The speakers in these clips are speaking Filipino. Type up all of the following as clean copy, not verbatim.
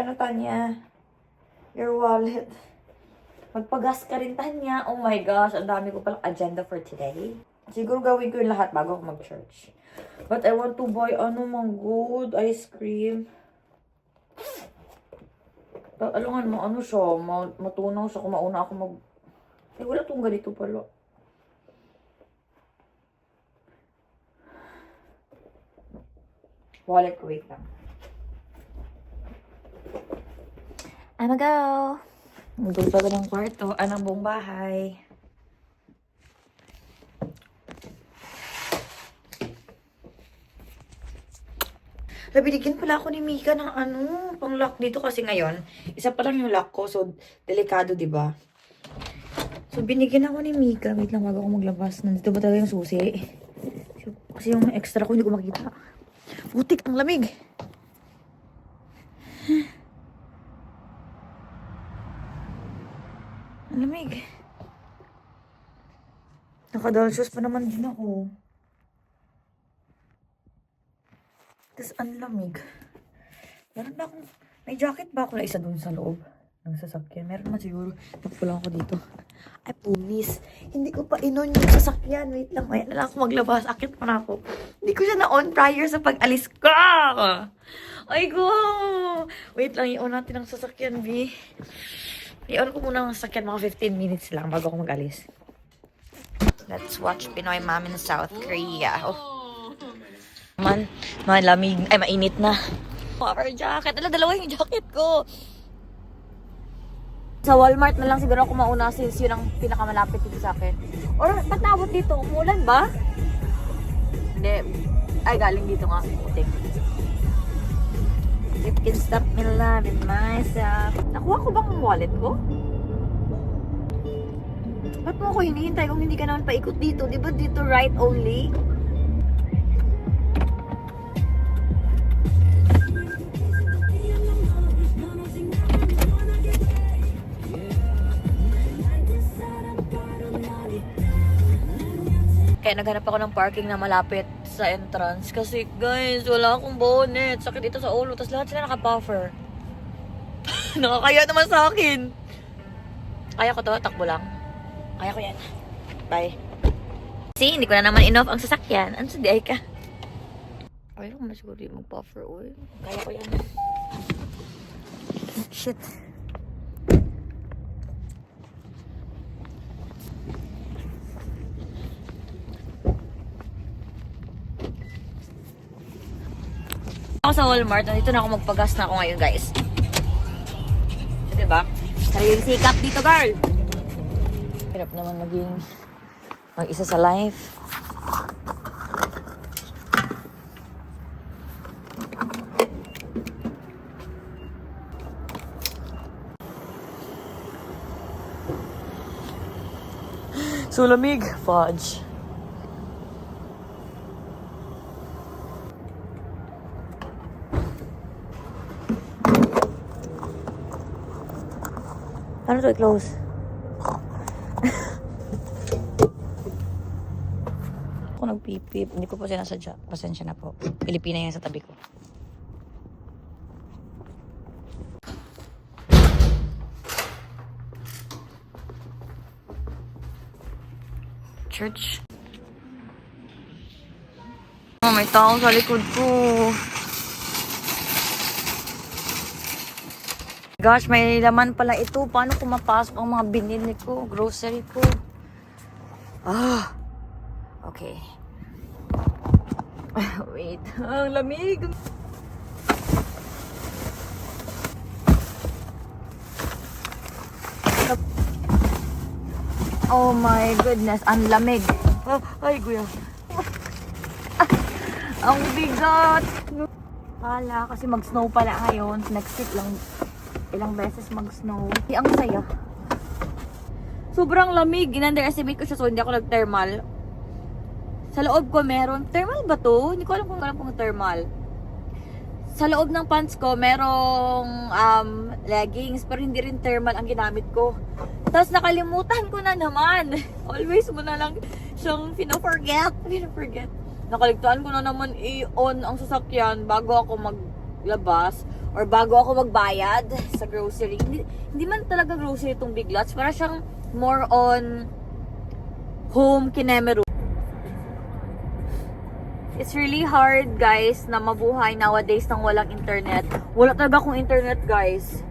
ano, Tanya? Your wallet. Magpagas ka rin, Tanya. Oh my gosh, ang dami ko palang agenda for today. Siguro gawin ko yung lahat bago ako mag-church. But I want to buy, good ice cream. Alangan mo, siya, matunaw siya kung mauna ako mag... wala tong ganito pala. Wallet ko, wait lang. I'm a go! Magdulpa ko ng kwarto, anong buong bahay. Binigyan pala ako ni Mika ng pang lock dito kasi ngayon, isa pa lang yung lock ko, so delikado, di ba? So binigyan ako ni Mika, wait lang bago ako maglabas. Nandito ba talaga yung susi? Kasi yung extra ko hindi ko makita. Putik, ang lamig. Ang lamig. Naka-doll shoes pa naman din ako. Tapos ang lamig. Meron ba akong... May jacket ba ako na isa dun sa loob ng sasakyan? Meron naman siguro. Nagpulang ako dito. Ay, pumis. Hindi ko pa inon yung sasakyan. Wait lang. Maya na lang ako maglabas. Akit pa na ako. Hindi ko siya na-on prior sa pag-alis ko. Ay, go! Wait lang. I-on natin ang sasakyan, B. I-on ko muna ang sasakyan. Mga 15 minutes lang bago ako mag-alis. Let's watch Pinoy Mom in South Korea. Oh. Malamig. Ay, mainit na. Power jacket. Dalawa yung jacket ko. Sa Walmart na lang siguro ako mauna since yun ang pinakamalapit dito sa akin. Or, ba't naabot dito? Umulan ba? Hindi. Ay, galing dito nga. Putik. You can stop me loving myself. Nakuha ko bang wallet ko? Ba't mo ako hinihintay kung hindi ka naman paikot dito? Di ba dito right only? Kaya naghanap ako ng parking na malapit sa entrance. Kasi guys, wala akong bonnet. Sakit dito sa ulo. Tapos lahat sila naka-buffer. Nakakaya naman sa akin. Kaya ko to, takbo lang. Kaya ko yan. Bye. See, hindi ko na naman in-off ang sasakyan. Ano sa di ay ka? Ay, lang naman siguro yung mag-buffer oil. Kaya ko yan. Shit. Ako sa Walmart, nandito na ako magpagas na ako ngayon, guys. So, diba? Sariling sikap dito, girl. Hirap naman maging mag-isa sa life. Sulamig. Fudge. Paano ito i-close? Ako nagpipip. Hindi ko po sinasadya. Pasensya na po. Pilipina yan sa tabi ko. Church. Oh, may tao sa likod ko. Gosh, may laman pala ito. Paano ko mapasok ang mga binili ko? Grocery ko. Ah. Okay. Wait. Ang lamig. Oh my goodness. Ang lamig. Oh, ay, kuya. Ang bigat. Kala, kasi mag-snow pala ngayon. Next week lang. Ilang beses mag-snow. Ang saya. Sobrang lamig. In-underestimate ko siya, so hindi ako nag-thermal. Sa loob ko meron. Thermal ba to? Hindi ko alam kung thermal. Sa loob ng pants ko, merong leggings, pero hindi rin thermal ang ginamit ko. Tapos nakalimutan ko na naman. Always mo na lang siyang pina-forget. Nakaligtaan ko na naman i-on ang sasakyan bago ako maglabas or bago ako magbayad sa grocery. Hindi man talaga grocery itong Big Lots. Para siyang more on home kinemeru. It's really hard, guys, na mabuhay nowadays nang walang internet. Wala talaga akong internet, guys.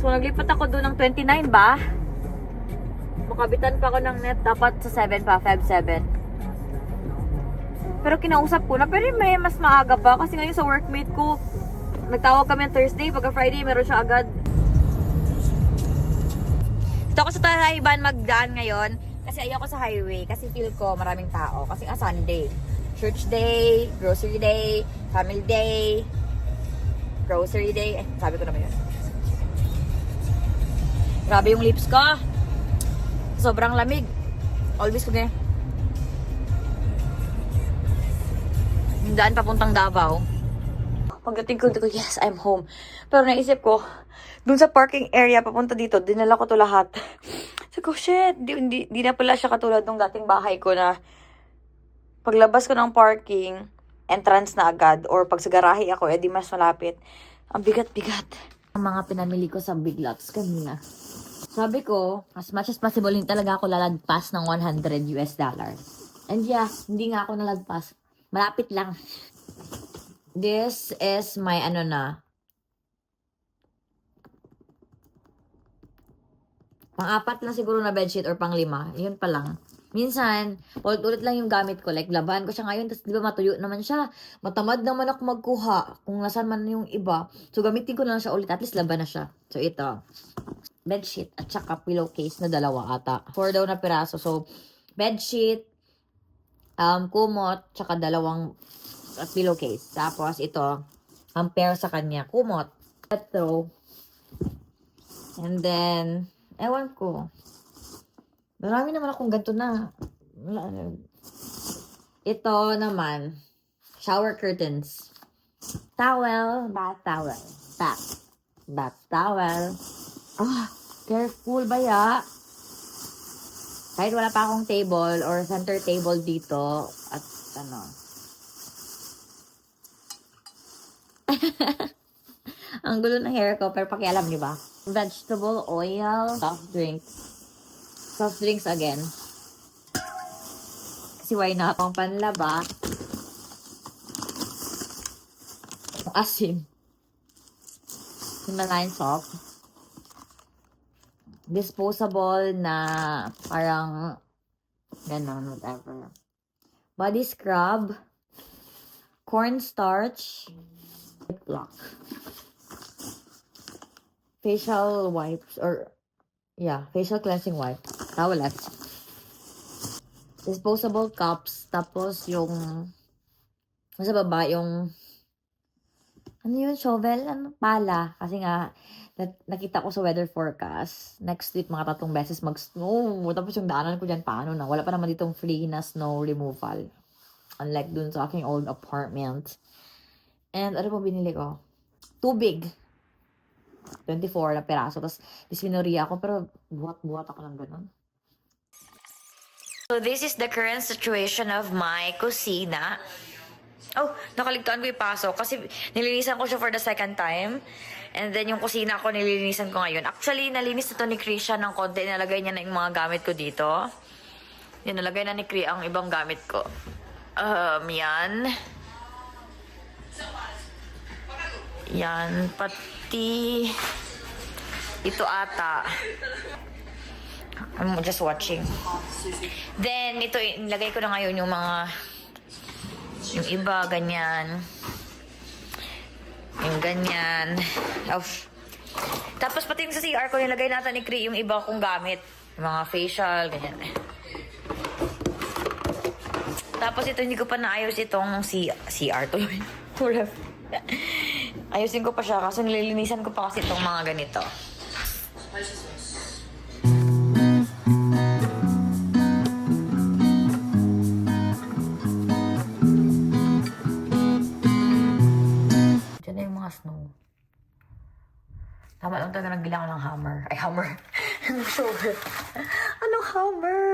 So, naglipat ako doon ng 29 ba? Makabitan pa ako ng net. Dapat sa 7 pa, Feb 7. Pero kinausap ko na, pero may mas maaga pa. Kasi ngayon sa workmate ko, nagtawag kami on Thursday. Pagka Friday, meron siya agad. Dito ako sa Tayban magdaan ngayon. Kasi ayoko sa highway. Kasi feel ko maraming tao. Kasi Sunday. Church day, grocery day, family day, grocery day. Sabi ko naman yun. Grabe yung lips ko. Sobrang lamig. Always ko ganyan. Yung daan papuntang Davao. Pagdating ko, yes, I'm home. Pero naisip ko, dun sa parking area, papunta dito, dinala ko to lahat. Sabi ko, shit, di na pala siya katulad ng dating bahay ko na paglabas ko ng parking, entrance na agad. Or pag sa garahe ako, edi mas malapit. Ang bigat-bigat. Ang mga pinamili ko sa Big Lots kanina. Sabi ko, as much as possible, hindi talaga ako lalagpas ng $100. And yeah, hindi nga ako nalagpas. Malapit lang. This is my pang-apat na siguro na bedsheet or pang-5. Yun pa lang. Minsan, ulit-ulit lang yung gamit ko. Like, laban ko siya ngayon. Tapos, di ba, matuyo naman siya. Matamad naman ako magkuha. Kung nasan man yung iba. So, gamitin ko na lang siya ulit. At least, laban na siya. So, ito. Bedsheet at saka pillowcase na 2 ata. 4 daw na piraso. So, bedsheet, kumot, tsaka 2 pillowcase. Tapos, ito, ang pair sa kanya. Kumot. Ito. And then, ewan ko. Marami naman akong ganito na. Ito naman, shower curtains. Towel, bath towel. Bath towel. Careful ba ya? Kahit wala pa akong table or center table dito. At ang gulo ng hair ko, pero pakialam niyo ba? Vegetable oil, soft drinks again. Kasi why not? Ang panlaba. Asin. Himalayan salt. Disposable na parang ganon, whatever. Body scrub. Cornstarch. Block. Facial wipes or facial cleansing wipe. Towelette. Disposable cups. Tapos yung sa baba yung shovel? Pala. Kasi nga nakita ko sa weather forecast. Next week mga 3 beses mag-snow. Tapos yung daanan ko dyan paano na. Wala pa naman ditong free na snow removal. Unlike dun sa aking old apartment. And ano pa binili ko? Tubig. 24 na peraso. Tapos, disminoria ako. Pero, buhat ako lang ganun. So, this is the current situation of my kusina. Oh, nakaligtaan ko yung pasok. Kasi, nilinisan ko siya for the second time. And then, yung kusina ko, nilinisan ko ngayon. Actually, nalinis na to ni Krisha ng konti. Nalagay niya na yung mga gamit ko dito. Yan, nalagay na ni Kri ang ibang gamit ko. Yan. Yan, pati ito ata. I'm just watching. Then, ito, nilagay ko na ngayon yung iba, ganyan. Yung ganyan. Oh. Tapos, pati sa CR ko, nilagay natin ni Kri yung iba kong gamit. Mga facial, ganyan. Tapos, ito, hindi ko pa naayos itong CR tuloy. Ayusin ko pa siya kasi nililinisan ko pa kasi itong mga ganito. Diyan na yung mga snow. Tama lang talaga nagbili ako ng hammer. Ay, hammer. Anong hammer?